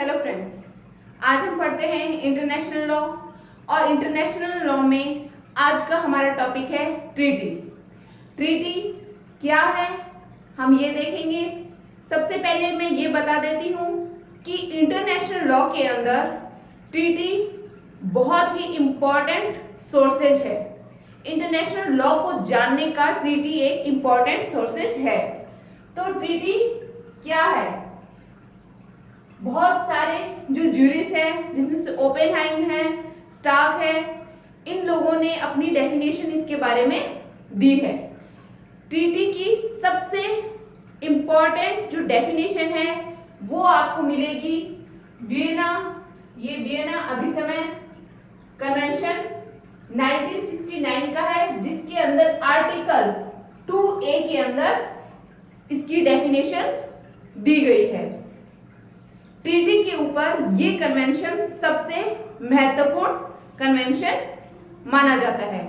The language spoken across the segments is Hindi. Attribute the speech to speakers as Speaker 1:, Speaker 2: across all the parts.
Speaker 1: हेलो फ्रेंड्स, आज हम पढ़ते हैं इंटरनेशनल लॉ। और इंटरनेशनल लॉ में आज का हमारा टॉपिक है ट्रीटी। ट्रीटी क्या है हम ये देखेंगे। सबसे पहले मैं ये बता देती हूँ कि इंटरनेशनल लॉ के अंदर ट्रीटी बहुत ही इम्पॉर्टेंट सोर्सेज है। इंटरनेशनल लॉ को जानने का ट्रीटी एक इम्पॉर्टेंट सोर्सेज है। तो ट्रीटी क्या है? बहुत सारे जो ज्यूरिस है, जिसमें से ओपेनहाइम है, स्टार्क है, इन लोगों ने अपनी डेफिनेशन इसके बारे में दी है। ट्रीटी की सबसे इम्पॉर्टेंट जो डेफिनेशन है वो आपको मिलेगी वियना। ये वियना अभिसमय कन्वेंशन 1969 का है, जिसके अंदर आर्टिकल 2A के अंदर इसकी डेफिनेशन दी गई है। ट्रीटी के ऊपर ये कन्वेंशन सबसे महत्वपूर्ण कन्वेंशन माना जाता है।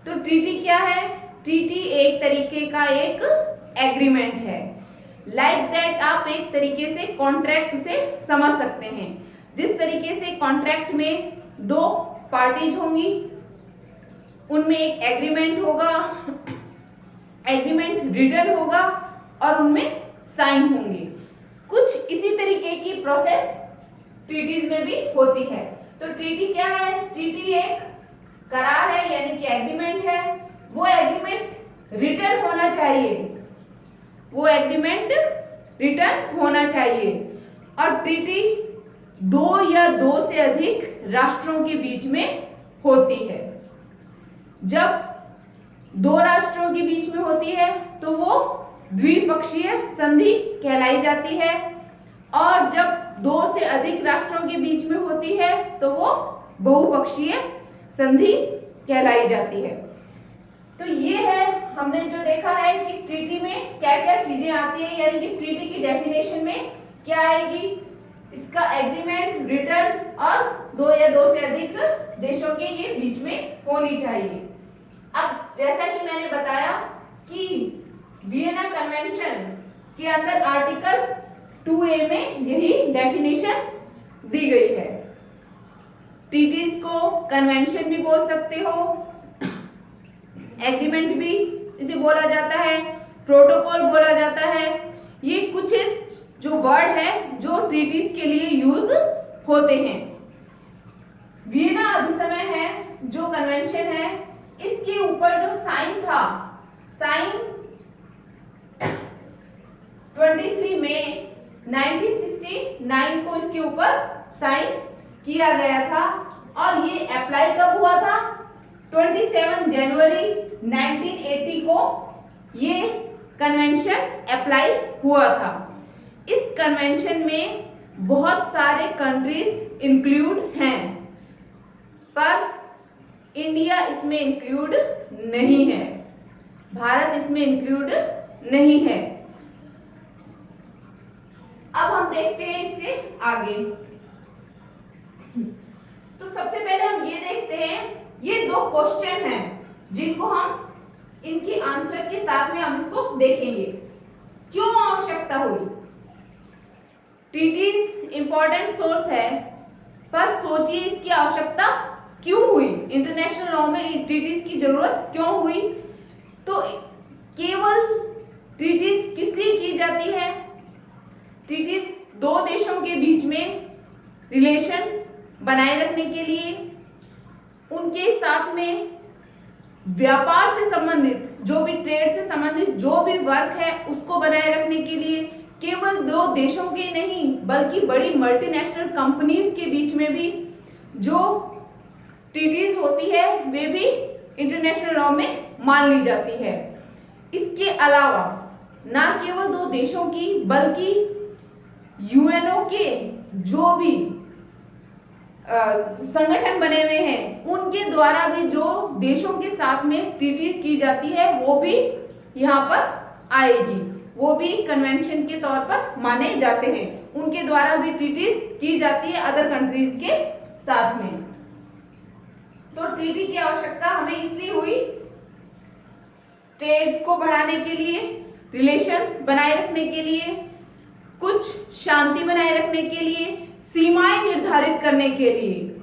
Speaker 1: तो ट्रीटी क्या है? ट्रीटी एक तरीके का एक एग्रीमेंट है। लाइक दैट आप एक तरीके से कॉन्ट्रैक्ट से समझ सकते हैं। जिस तरीके से कॉन्ट्रैक्ट में दो पार्टीज होंगी, उनमें एक एग्रीमेंट होगा, एग्रीमेंट रिटन होगा और उनमें साइन होंगे। कुछ इसी तरीके की प्रोसेस ट्रीटीज में भी होती है। तो ट्रीटी क्या है? ट्रीटी एक करार है, यानी कि एग्रीमेंट है। वो एग्रीमेंट रिटन होना चाहिए, वो एग्रीमेंट रिटन होना चाहिए। और ट्रीटी दो या दो से अधिक राष्ट्रों के बीच में होती है। जब दो राष्ट्रों के बीच में होती है तो वो द्विपक्षीय संधि कहलाई जाती है, और जब दो से अधिक राष्ट्रों के बीच में होती है तो वो बहुपक्षीय संधि कहलाई जाती है। तो ये है, हमने जो देखा है कि ट्रीटी में क्या क्या चीजें आती है, यानी कि ट्रीटी की डेफिनेशन में क्या आएगी, इसका एग्रीमेंट, रिटर्न और दो या दो से अधिक देशों के ये बीच में होनी चाहिए। अब जैसा कि मैंने बताया कि वियना कन्वेंशन के अंदर आर्टिकल 2A में यही डेफिनेशन दी गई है। ट्रीटीज को कन्वेंशन भी बोल सकते हो, एग्रीमेंट भी इसे बोला जाता है, प्रोटोकॉल बोला जाता है। ये कुछ जो वर्ड है जो ट्रीटीज के लिए यूज होते हैं। वियना अभिसमय है जो कन्वेंशन है, इसके ऊपर जो साइन था, साइन 23 मई 1969 को इसके ऊपर साइन किया गया था। और ये अप्लाई कब हुआ था? 27 जनवरी 1980 को ये कन्वेंशन अप्लाई हुआ था। इस कन्वेंशन में बहुत सारे कंट्रीज इंक्लूड हैं, पर इंडिया इसमें इंक्लूड नहीं है, भारत इसमें इंक्लूड नहीं है। अब हम देखते हैं इससे आगे। तो सबसे पहले हम ये देखते हैं, ये दो क्वेश्चन हैं जिनको हम इनके आंसर के साथ में हम इसको देखेंगे। क्यों आवश्यकता हुई? ट्रीटीज इंपॉर्टेंट सोर्स है, पर सोचिए इसकी आवश्यकता क्यों हुई? इंटरनेशनल लॉ में ट्रीटीज की जरूरत क्यों हुई? तो केवल ट्रीटीज किस लिए की जाती है? ट्रीटीज दो देशों के बीच में रिलेशन बनाए रखने के लिए, उनके साथ में व्यापार से संबंधित जो भी, ट्रेड से संबंधित जो भी वर्क है उसको बनाए रखने के लिए, केवल दो देशों के नहीं बल्कि बड़ी मल्टीनेशनल कंपनीज के बीच में भी जो ट्रीटीज होती है वे भी इंटरनेशनल लॉ में मान ली जाती है। इसके अलावा ना केवल दो देशों की बल्कि यूएनओ के जो भी संगठन बने हुए हैं उनके द्वारा भी जो देशों के साथ में ट्रीटीज की जाती है वो भी यहाँ पर आएगी, वो भी कन्वेंशन के तौर पर माने जाते हैं। उनके द्वारा भी ट्रीटीज की जाती है अदर कंट्रीज के साथ में। तो ट्रीटी की आवश्यकता हमें इसलिए हुई, ट्रेड को बढ़ाने के लिए, रिलेशंस बनाए रखने के लिए, कुछ शांति बनाए रखने के लिए, सीमाएं निर्धारित करने के लिए,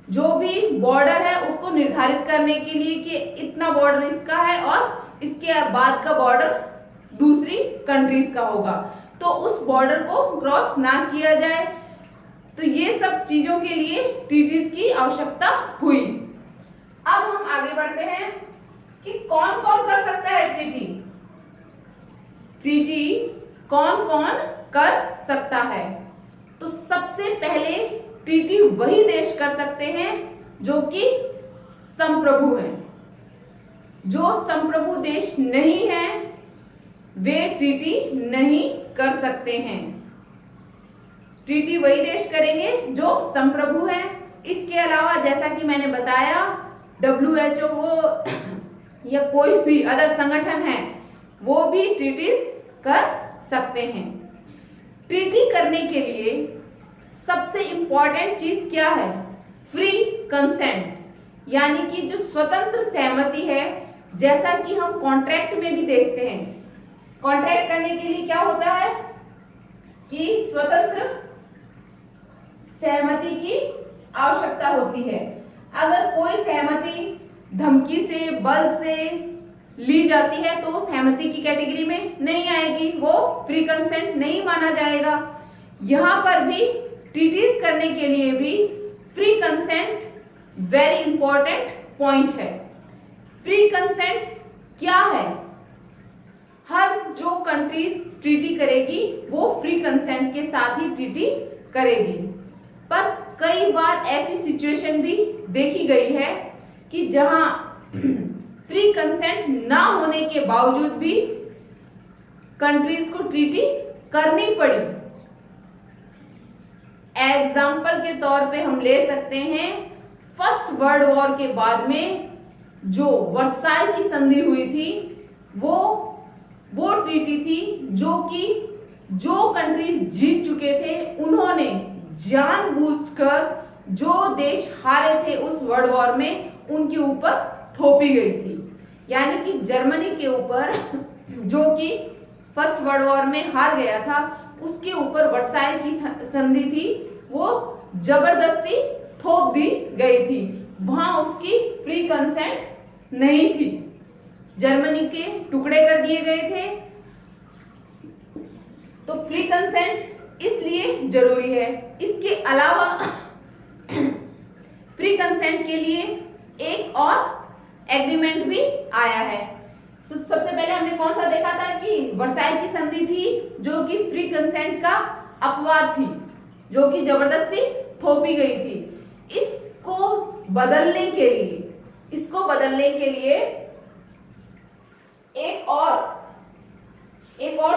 Speaker 1: जो भी बॉर्डर है उसको निर्धारित करने के लिए कि इतना बॉर्डर इसका है और इसके बाद का बॉर्डर दूसरी कंट्रीज का होगा, तो उस बॉर्डर को क्रॉस ना किया जाए। तो ये सब चीजों के लिए ट्रीटीज की आवश्यकता हुई। अब हम आगे बढ़ते हैं कि कौन कौन कर सकता है ट्रीटी। ट्रीटी कौन कौन कर सकता है? तो सबसे पहले ट्रीटी वही देश कर सकते हैं जो कि संप्रभु हैं। जो संप्रभु देश नहीं है वे ट्रीटी नहीं कर सकते हैं। ट्रीटी वही देश करेंगे जो संप्रभु हैं। इसके अलावा जैसा कि मैंने बताया WHO हो या कोई भी अदर संगठन है वो भी ट्रीटीज कर सकते हैं। ट्रीटी करने के लिए सबसे इंपॉर्टेंट चीज क्या है? फ्री कंसेंट, यानी कि जो स्वतंत्र सहमति है, जैसा कि हम कॉन्ट्रैक्ट में भी देखते हैं। कॉन्ट्रैक्ट करने के लिए क्या होता है कि स्वतंत्र सहमति की आवश्यकता होती है। अगर कोई सहमति धमकी से, बल से ली जाती है तो सहमति की कैटेगरी में नहीं आएगी, वो फ्री कंसेंट नहीं माना जाएगा। यहां पर भी ट्रीटीज करने के लिए भी free consent very important point है। फ्री कंसेंट क्या है? हर जो कंट्रीज ट्रीटी करेगी वो फ्री कंसेंट के साथ ही ट्रीटी करेगी। पर कई बार ऐसी सिचुएशन भी देखी गई है कि जहां फ्री कंसेंट ना होने के बावजूद भी कंट्रीज को ट्रीटी करनी पड़ी। एग्जाम्पल के तौर पे हम ले सकते हैं फर्स्ट वर्ल्ड वॉर के बाद में जो वर्साई की संधि हुई थी वो ट्रीटी थी जो कि जो कंट्रीज जीत चुके थे उन्होंने जानबूझकर जो देश हारे थे उस वर्ल्ड वॉर में उनके ऊपर थोपी गई थी। यानी कि जर्मनी के ऊपर जो कि फर्स्ट वर्ल्ड वॉर में हार गया था उसके ऊपर वर्साई की संधि थी वो जबरदस्ती थोप दी गई थी। वहां उसकी फ्री कंसेंट नहीं थी, जर्मनी के टुकड़े कर दिए गए थे। तो फ्री कंसेंट इसलिए जरूरी है। इसके अलावा फ्री कंसेंट के लिए एक और एग्रीमेंट भी आया है। सबसे पहले हमने कौन सा देखा था कि वर्साई की संधि थी जो कि फ्री कंसेंट का अपवाद थी, जो कि जबरदस्ती थोपी गई थी। इसको बदलने के लिए एक और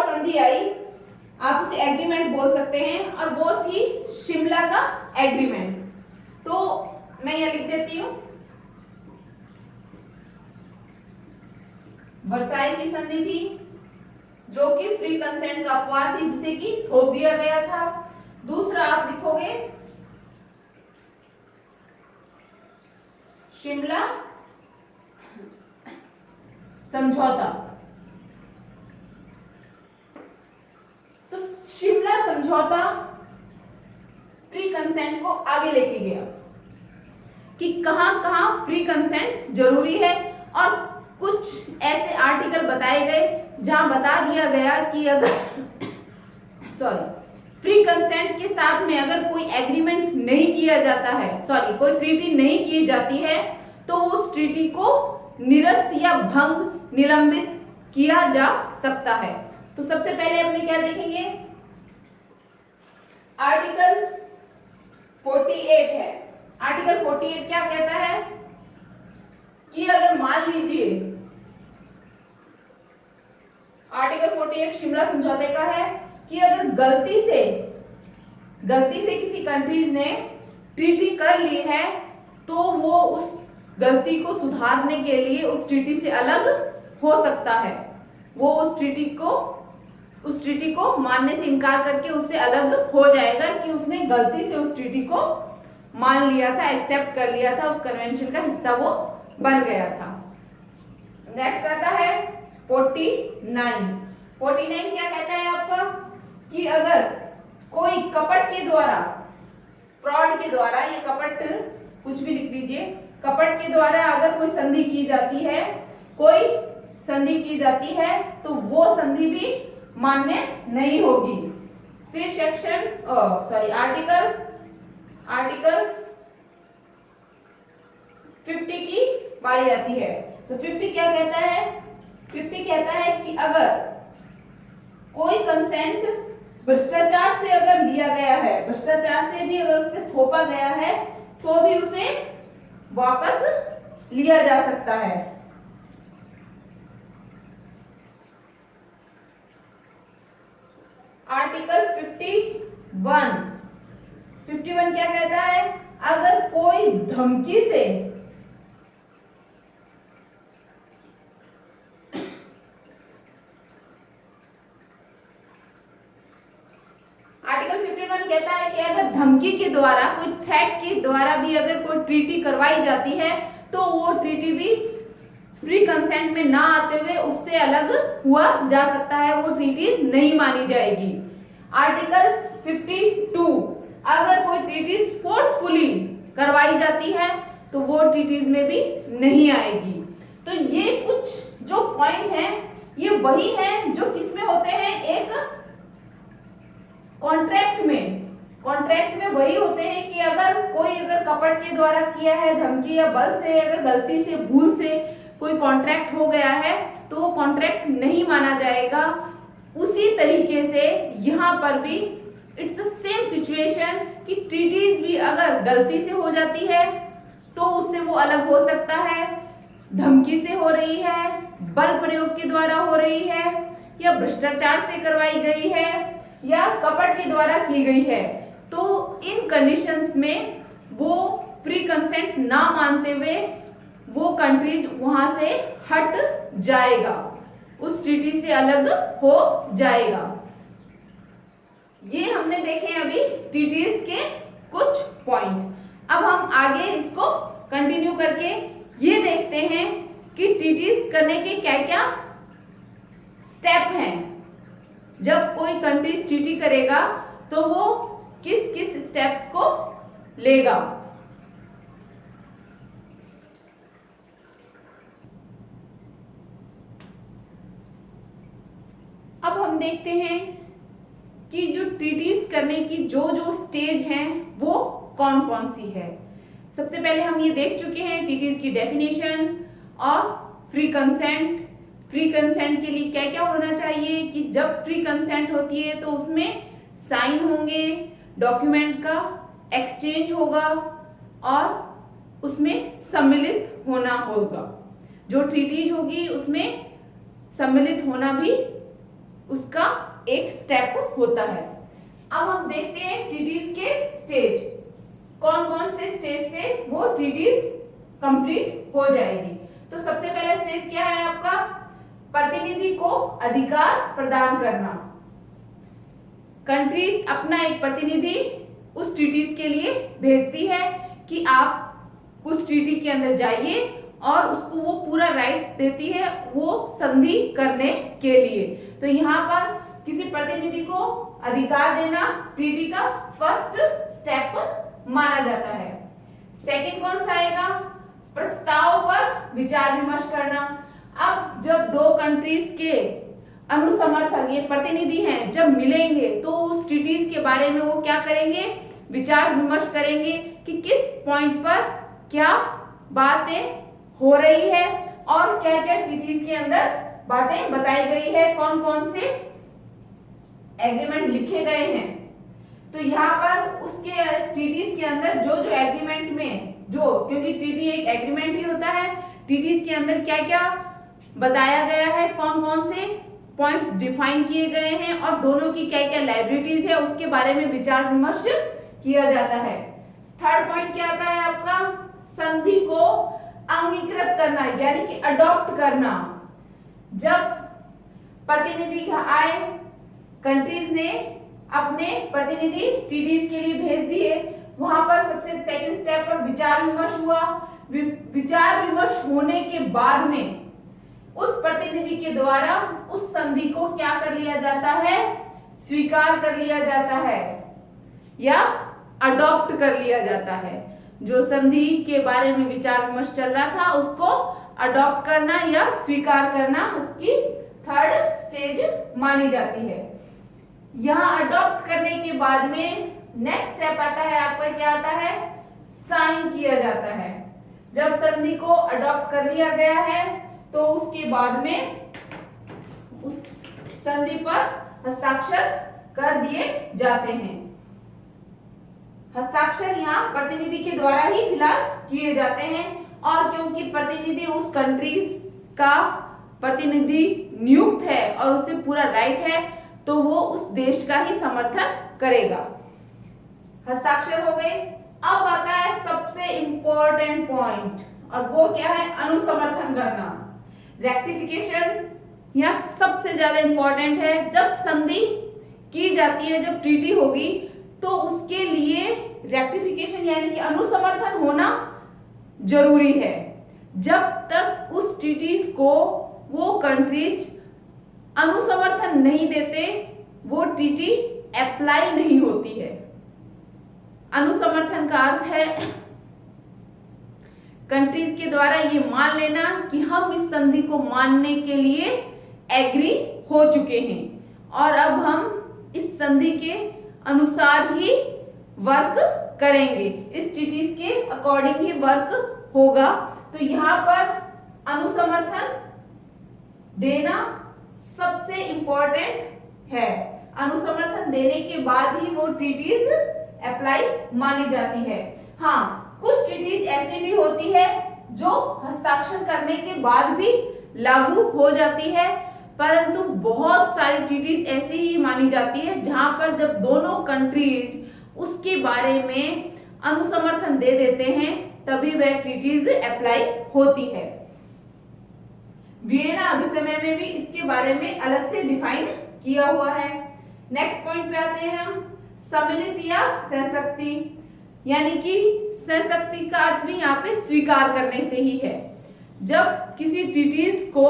Speaker 1: संधि आई, आप उसे एग्रीमेंट बोल सकते हैं, और वो थी शिमला का एग्रीमेंट। तो मैं यहां लिख देती हूं, वर्साई की संधि थी जो कि फ्री कंसेंट का अपवाद थी जिसे कि थोप दिया गया था। दूसरा आप लिखोगे शिमला समझौता। तो शिमला समझौता फ्री कंसेंट को आगे लेके गया कि कहां-कहां फ्री कंसेंट जरूरी है, और कुछ ऐसे आर्टिकल बताए गए जहां बता दिया गया कि अगर फ्री कंसेंट के साथ में अगर कोई एग्रीमेंट नहीं किया जाता है, कोई ट्रीटी नहीं की जाती है, तो उस ट्रीटी को निरस्त या भंग, निलंबित किया जा सकता है। तो सबसे पहले अपने क्या देखेंगे, आर्टिकल 48 है। आर्टिकल 48 क्या कहता है कि अगर मान लीजिए आर्टिकल 48 शिमला समझौते का है कि अगर गलती से किसी कंट्रीज ने ट्रीटी कर ली है तो वो उस गलती को सुधारने के लिए उस ट्रीटी से अलग हो सकता है। वो उस ट्रीटी को मानने से इनकार करके उससे अलग हो जाएगा कि उसने गलती से उस ट्रीटी को मान लिया था, एक्सेप्ट कर लिया था, उस कन्वेंशन का हिस्सा वो बन गया था। नेक्स्ट आता है 49 क्या कहता है आपका कि अगर कोई कपट के द्वारा फ्रॉड के द्वारा या कपट, कुछ भी लिख लीजिए, कपट के द्वारा अगर कोई संधि की जाती है, कोई संधि की जाती है तो वो संधि भी मान्य नहीं होगी। फिर सेक्शन आर्टिकल 50 की बारी आती है। तो 50 क्या कहता है? 50 कहता है कि अगर कोई कंसेंट भ्रष्टाचार से अगर लिया गया है, भ्रष्टाचार से भी अगर उसपे थोपा गया है तो भी उसे वापस लिया जा सकता है। आर्टिकल 51 क्या कहता है? अगर कोई धमकी से कहता है कि अगर धमकी के द्वारा, कोई थ्रेट के द्वारा भी अगर कोई ट्रीटी करवाई जाती है तो वो ट्रीटी भी फ्री कंसेंट में ना आते हुए उससे अलग हुआ जा सकता है, वो ट्रीटीज नहीं मानी जाएगी। आर्टिकल 52 अगर कोई ट्रीटीज फोर्सफुली करवाई जाती है तो वो ट्रीटीज में भी नहीं आएगी। तो ये कुछ जो पॉइंट हैं ये वही हैं जो किसमें होते हैं, एक कॉन्ट्रैक्ट में वही होते हैं कि अगर कोई कपट के द्वारा किया है, धमकी या बल से, अगर गलती से, भूल से कोई कॉन्ट्रैक्ट हो गया है तो वो कॉन्ट्रैक्ट नहीं माना जाएगा। उसी तरीके से यहाँ पर भी इट्स द सेम सिचुएशन कि ट्रीटीज भी अगर गलती से हो जाती है तो उससे वो अलग हो सकता है, धमकी से हो रही है, बल प्रयोग के द्वारा हो रही है, या भ्रष्टाचार से करवाई गई है, या कपट के द्वारा की गई है। तो इन कंडीशंस में वो फ्री कंसेंट ना मानते हुए वो कंट्रीज वहां से हट जाएगा, उस ट्रीटी से अलग हो जाएगा। ये हमने देखे अभी ट्रीटीज के कुछ पॉइंट। अब हम आगे इसको कंटिन्यू करके ये देखते हैं कि ट्रीटीज करने के क्या क्या स्टेप हैं। जब कोई कंट्रीज ट्रीटी करेगा तो वो किस किस स्टेप्स को लेगा। अब हम देखते हैं कि जो ट्रीटीज करने की जो जो स्टेज हैं वो कौन कौन सी है। सबसे पहले हम ये देख चुके हैं ट्रीटीज की डेफिनेशन और फ्री कंसेंट। फ्री कंसेंट के लिए क्या क्या होना चाहिए कि जब फ्री कंसेंट होती है तो उसमें साइन होंगे, डॉक्यूमेंट का एक्सचेंज होगा और उसमें सम्मिलित होना होगा। जो ट्रीटीज होगी उसमें सम्मिलित होना भी उसका एक स्टेप होता है। अब हम देखते हैं ट्रीटीज के स्टेज, कौन कौन से स्टेज से वो ट्रीटीज कंप्लीट हो जाएगी। तो सबसे पहला स्टेज क्या है आपका? प्रतिनिधि को अधिकार प्रदान करना। कंट्रीज अपना एक प्रतिनिधि उस ट्रीटीज के लिए भेजती है कि आप उस ट्रीटी के अंदर जाइए, और उसको वो पूरा राइट देती है वो संधि करने के लिए। तो यहाँ पर किसी प्रतिनिधि को अधिकार देना ट्रीटी का फर्स्ट स्टेप माना जाता है। सेकंड कौन सा आएगा? प्रस्ताव पर विचार विमर्श करना। अब जब दो कंट्रीज के अनुसमर्थक, ये प्रतिनिधि हैं, जब मिलेंगे तो उस ट्रीटीज के बारे में वो क्या करेंगे? विचार विमर्श करेंगे कि किस पॉइंट पर क्या बातें हो रही है और क्या क्या ट्रीटीज के अंदर बातें बताई गई है, कौन कौन से एग्रीमेंट लिखे गए हैं। तो यहाँ पर उसके ट्रीटीज के अंदर जो जो एग्रीमेंट में जो, क्योंकि ट्रीटी एक एग्रीमेंट ही होता है, ट्रीटीज के अंदर क्या क्या बताया गया है, कौन कौन से पॉइंट डिफाइन किए गए हैं और दोनों की क्या क्या लाइबिलिटीज है, उसके बारे में विचार विमर्श किया जाता है। थर्ड पॉइंट क्या आता है आपका? संधि को अंगीकृत करना, यानी कि अडॉप्ट करना। जब प्रतिनिधि आए, कंट्रीज ने अपने प्रतिनिधि ट्रीटीज के लिए भेज दिए, वहां पर सबसे सेकंड स्टेप पर विचार विमर्श हुआ। विचार विमर्श होने के बाद में उस प्रतिनिधि के द्वारा उस संधि को क्या कर लिया जाता है? स्वीकार कर लिया जाता है या अडॉप्ट कर लिया जाता है। जो संधि के बारे में विचार विमर्श चल रहा था उसको अडॉप्ट करना या स्वीकार करना उसकी थर्ड स्टेज मानी जाती है। यहाँ अडॉप्ट करने के बाद में नेक्स्ट स्टेप आता है आपका, क्या आता है, साइन किया जाता है। जब संधि को अडॉप्ट कर लिया गया है तो उसके बाद में उस संधि पर हस्ताक्षर कर दिए जाते हैं। हस्ताक्षर यहाँ प्रतिनिधि के द्वारा ही फिलहाल किए जाते हैं, और क्योंकि प्रतिनिधि उस कंट्रीज का प्रतिनिधि नियुक्त है और उसे पूरा राइट है तो वो उस देश का ही समर्थन करेगा। हस्ताक्षर हो गए। अब आता है सबसे इंपॉर्टेंट पॉइंट, और वो क्या है, अनुसमर्थन करना। रेक्टिफिकेशन यहाँ सबसे ज्यादा इंपॉर्टेंट है। जब संधि की जाती है, जब ट्रीटी होगी, तो उसके लिए रेक्टिफिकेशन यानी कि अनुसमर्थन होना जरूरी है। जब तक उस ट्रीटीज को वो कंट्रीज अनुसमर्थन नहीं देते वो ट्रीटी अप्लाई नहीं होती है। अनुसमर्थन का अर्थ है कंट्रीज के द्वारा ये मान लेना कि हम इस संधि को मानने के लिए एग्री हो चुके हैं और अब हम इस संधि के अनुसार ही वर्क करेंगे, इस ट्रीटीज के अकॉर्डिंग ही वर्क होगा। तो यहाँ पर अनुसमर्थन देना सबसे इंपॉर्टेंट है। अनुसमर्थन देने के बाद ही वो ट्रीटीज अप्लाई मानी जाती है। हाँ, कुछ ट्रीटीज ऐसी भी होती है जो हस्ताक्षर करने के बाद भी लागू हो जाती है, परंतु बहुत सारी ट्रीटीज ऐसी ही मानी जाती है जहां पर जब दोनों कंट्रीज उसके बारे में अनुसमर्थन दे देते हैं तभी वह ट्रीटीज अप्लाई होती है। वियना अभिसमय में भी इसके बारे में अलग से डिफाइन किया हुआ है। नेक्स्ट पॉइंट पे आते हैं हम, सम्मिलित या सहशक्ति, यानी कि सहशक्ति का अर्थ भी यहाँ पे स्वीकार करने से ही है। जब किसी ट्रीटीज को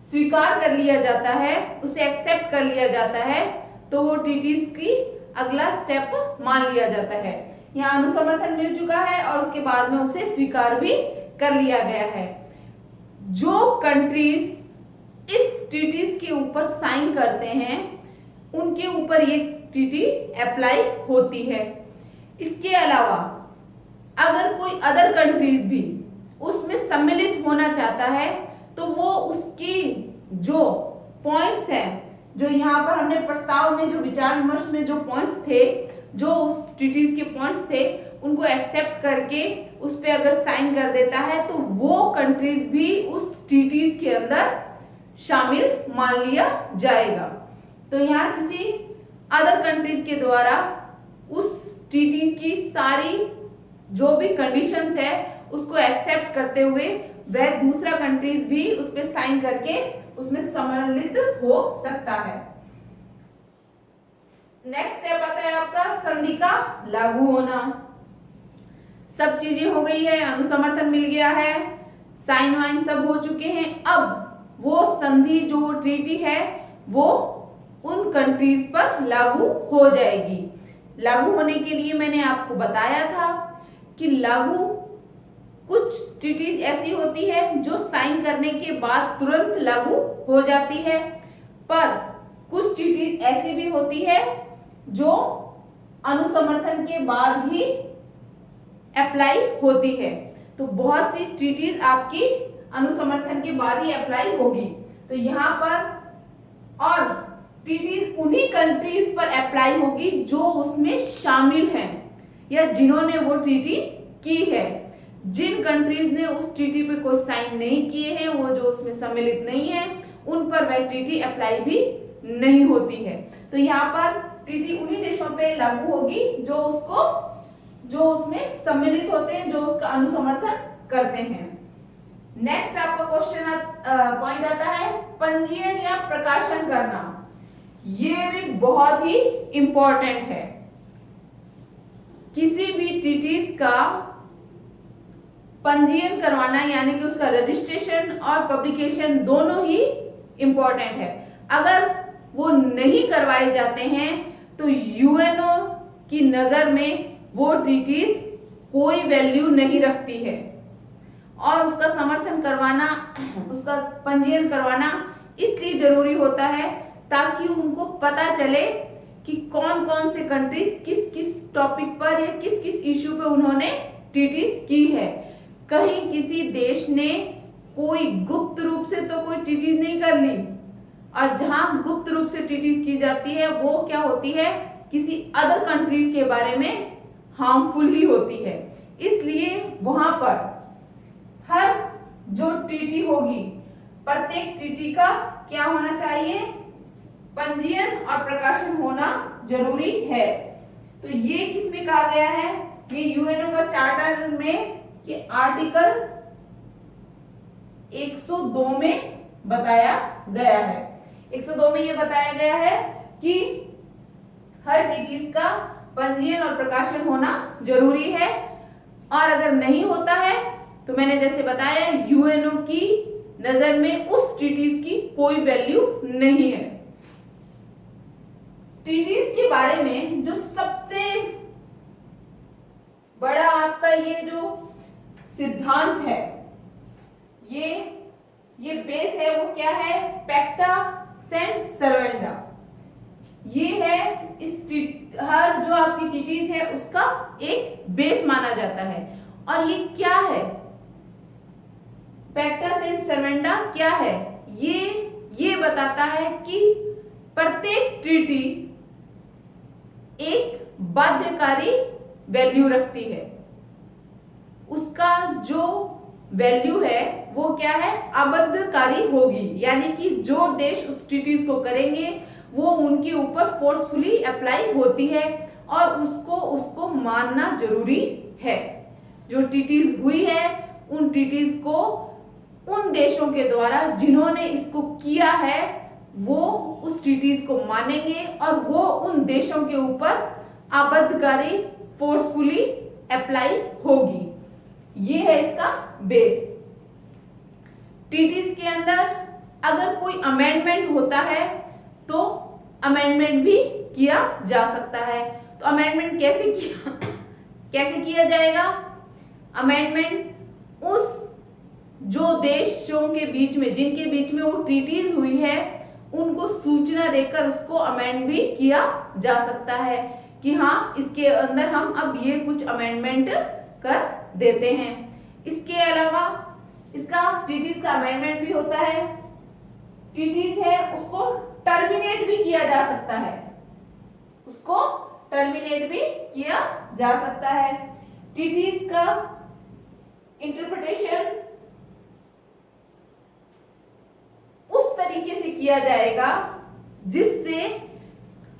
Speaker 1: स्वीकार कर लिया जाता है, उसे एक्सेप्ट कर लिया जाता है, तो वो ट्रीटीज की अगला स्टेप मान लिया जाता है। यहाँ अनुसमर्थन मिल चुका है और उसके बाद में उसे स्वीकार भी कर लिया गया है। जो कंट्रीज इस ट्रीटीज के ऊपर साइन करते हैं उनके ऊपर ये ट्रीटी अप्लाई होती है। इसके अलावा अगर कोई अदर कंट्रीज भी उसमें सम्मिलित होना चाहता है तो वो उसकी जो पॉइंट्स हैं, जो यहाँ पर हमने प्रस्ताव में जो विचार विमर्श में जो पॉइंट्स थे, जो उस ट्रीटीज के पॉइंट्स थे, उनको एक्सेप्ट करके उस पे अगर साइन कर देता है तो वो कंट्रीज भी उस ट्रीटीज के अंदर शामिल मान लिया जाएगा। तो यहाँ किसी अदर कंट्रीज के द्वारा उस ट्रीटी की सारी जो भी कंडीशंस है उसको एक्सेप्ट करते हुए वह दूसरा कंट्रीज भी उस पे साइन करके उसमें सम्मिलित हो सकता है। नेक्स्ट स्टेप आता है आपका संधि का लागू होना। सब चीजें हो गई है, अनुसमर्थन मिल गया है, साइन वाइन सब हो चुके हैं। अब वो संधि जो ट्रीटी है वो उन कंट्रीज पर लागू हो जाएगी। लागू होने के लिए मैंने आपको बताया था कि लागू कुछ ट्रीटीज ऐसी होती है जो साइन करने के बाद तुरंत लागू हो जाती है, पर कुछ ट्रीटीज ऐसी भी होती है जो अनुसमर्थन के बाद ही अप्लाई होती है। तो बहुत सी ट्रीटीज आपकी अनुसमर्थन के बाद ही अप्लाई होगी। तो यहाँ पर और ट्रीटीज उन्हीं कंट्रीज पर अप्लाई होगी जो उसमें शामिल हैं या जिन्होंने वो ट्रीटी की है। जिन कंट्रीज ने उस ट्रीटी पे कोई साइन नहीं किए हैं, वो जो उसमें सम्मिलित नहीं है, उन पर वह ट्रीटी अप्लाई भी नहीं होती है। तो यहाँ पर ट्रीटी उन्हीं देशों पे लागू होगी जो उसमें सम्मिलित होते हैं, जो उसका अनुसमर्थन करते हैं। नेक्स्ट आपका क्वेश्चन पॉइंट आता है पंजीयन या प्रकाशन करना। ये भी बहुत ही इंपॉर्टेंट है। किसी भी ट्रीटीज का पंजीयन करवाना यानी कि उसका रजिस्ट्रेशन और पब्लिकेशन दोनों ही इंपॉर्टेंट है। अगर वो नहीं करवाए जाते हैं तो यूएनओ की नजर में वो ट्रीटीज कोई वैल्यू नहीं रखती है और उसका समर्थन करवाना, उसका पंजीयन करवाना इसलिए जरूरी होता है ताकि उनको पता चले कि कौन कौन से कंट्रीज किस किस टॉपिक पर या किस किस इश्यू पे उन्होंने ट्रीटीज की है। कहीं किसी देश ने कोई गुप्त रूप से तो कोई ट्रीटीज नहीं कर ली, और जहां गुप्त रूप से ट्रीटीज की जाती है वो क्या होती है, किसी अदर कंट्रीज के बारे में हार्मफुल ही होती है। इसलिए वहां पर हर जो ट्रीटी होगी, प्रत्येक ट्रीटी का क्या होना चाहिए, पंजीयन और प्रकाशन होना जरूरी है। तो ये किसमें कहा गया है, ये यूएनओ का चार्टर में कि आर्टिकल 102 में बताया गया है। 102 में ये बताया गया है कि हर ट्रीटीज का पंजीयन और प्रकाशन होना जरूरी है, और अगर नहीं होता है तो मैंने जैसे बताया यूएनओ की नजर में उस ट्रीटीज की कोई वैल्यू नहीं है। ट्रीटीज के बारे में जो सबसे बड़ा आपका ये जो सिद्धांत है, ये बेस है, वो क्या है, पैक्टा सेंट सर्वेंडा। ये है हर जो आपकी ट्रीटीज है उसका एक बेस माना जाता है। और ये क्या है, पैक्टा सेंट सर्वेंडा क्या है, ये बताता है कि प्रत्येक ट्रीटी एक बाध्यकारी वैल्यू रखती है। उसका जो वैल्यू है वो क्या है, अबाध्यकारी होगी, यानी कि जो देश उस ट्रीटीज को करेंगे वो उनके ऊपर फोर्सफुली अप्लाई होती है और उसको मानना जरूरी है। जो ट्रीटीज हुई है उन ट्रीटीज को उन देशों के द्वारा जिन्होंने इसको किया है वो उस ट्रीटीज को मानेंगे और वो उन देशों के ऊपर अबाध्यकारी फोर्सफुली अप्लाई होगी। ये है इसका बेस। ट्रीटीज के अंदर अगर कोई अमेंडमेंट होता है तो अमेंडमेंट भी किया जा सकता है। तो अमेंडमेंट कैसे किया जाएगा, अमेंडमेंट उस जो देशों के बीच में, जिनके बीच में वो ट्रीटीज हुई है, उनको सूचना देकर उसको अमेंड भी किया जा सकता है कि हाँ इसके अंदर हम अब ये कुछ अमेंडमेंट कर देते हैं। इसके अलावा इसका ट्रीटीज का अमेंडमेंट भी होता है। ट्रीटीज है उसको टर्मिनेट भी किया जा सकता है, उसको टर्मिनेट भी किया जा सकता है। ट्रीटीज का इंटरप्रिटेशन उस तरीके से किया जाएगा जिससे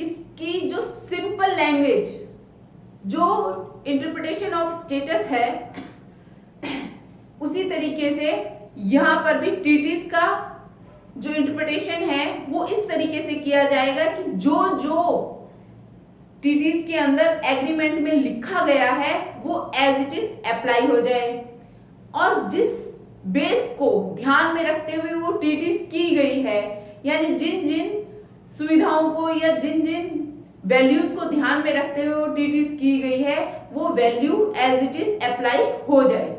Speaker 1: इसकी जो सिंपल लैंग्वेज, जो इंटरप्रिटेशन ऑफ स्टेटस है, उसी तरीके से यहां पर भी ट्रीटीज का जो इंटरप्रिटेशन है वो इस तरीके से किया जाएगा कि जो जो ट्रीटीज के अंदर एग्रीमेंट में लिखा गया है वो एज इट इज अप्लाई हो जाए, और जिस बेस को ध्यान में रखते हुए वो ट्रीटीज की गई है, यानी जिन जिन सुविधाओं को या जिन जिन वैल्यूज को ध्यान में रखते हुए वो ट्रीटीज की गई है वो value as it is apply हो जाए।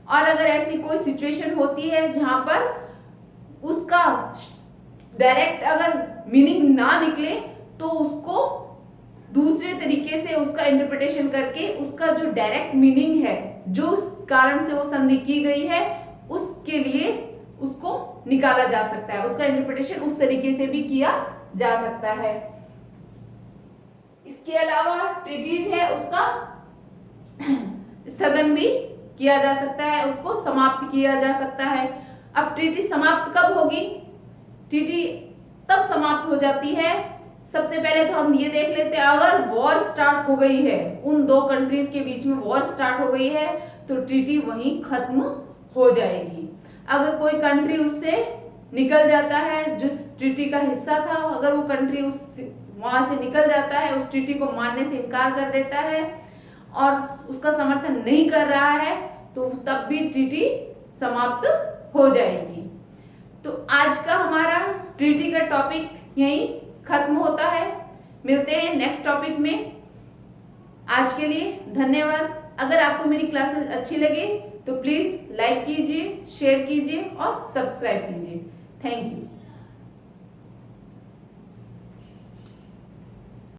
Speaker 1: और अगर ऐसी कोई सिचुएशन होती है जहां पर उसका डायरेक्ट अगर मीनिंग ना निकले तो उसको दूसरे तरीके से उसका इंटरप्रिटेशन करके उसका जो डायरेक्ट मीनिंग है, जो कारण से वो संधि की गई है, उसके लिए उसको निकाला जा सकता है, उसका इंटरप्रिटेशन उस तरीके से भी किया जा सकता है। इसके अलावा ट्रीटीज है उसका स्थगन भी किया जा सकता है, उसको समाप्त किया जा सकता है। अब ट्रीटी समाप्त कब होगी, ट्रीटी तब समाप्त हो जाती है, सबसे पहले तो हम ये देख लेते हैं अगर वॉर स्टार्ट हो गई है, उन दो कंट्रीज के बीच में वॉर स्टार्ट हो गई है तो ट्रीटी वहीं खत्म हो जाएगी। अगर कोई कंट्री उससे निकल जाता है, जिस ट्रीटी का हिस्सा था, अगर वो कंट्री वहां से निकल जाता है, उस ट्रीटी को मानने से इनकार कर देता है और उसका समर्थन नहीं कर रहा है तो तब भी ट्रीटी समाप्त हो जाएगी। तो आज का हमारा ट्रीटी का टॉपिक यहीं खत्म होता है। मिलते हैं नेक्स्ट टॉपिक में। आज के लिए धन्यवाद। अगर आपको मेरी क्लासेस अच्छी लगे तो प्लीज लाइक कीजिए, शेयर कीजिए और सब्सक्राइब कीजिए। Thank you.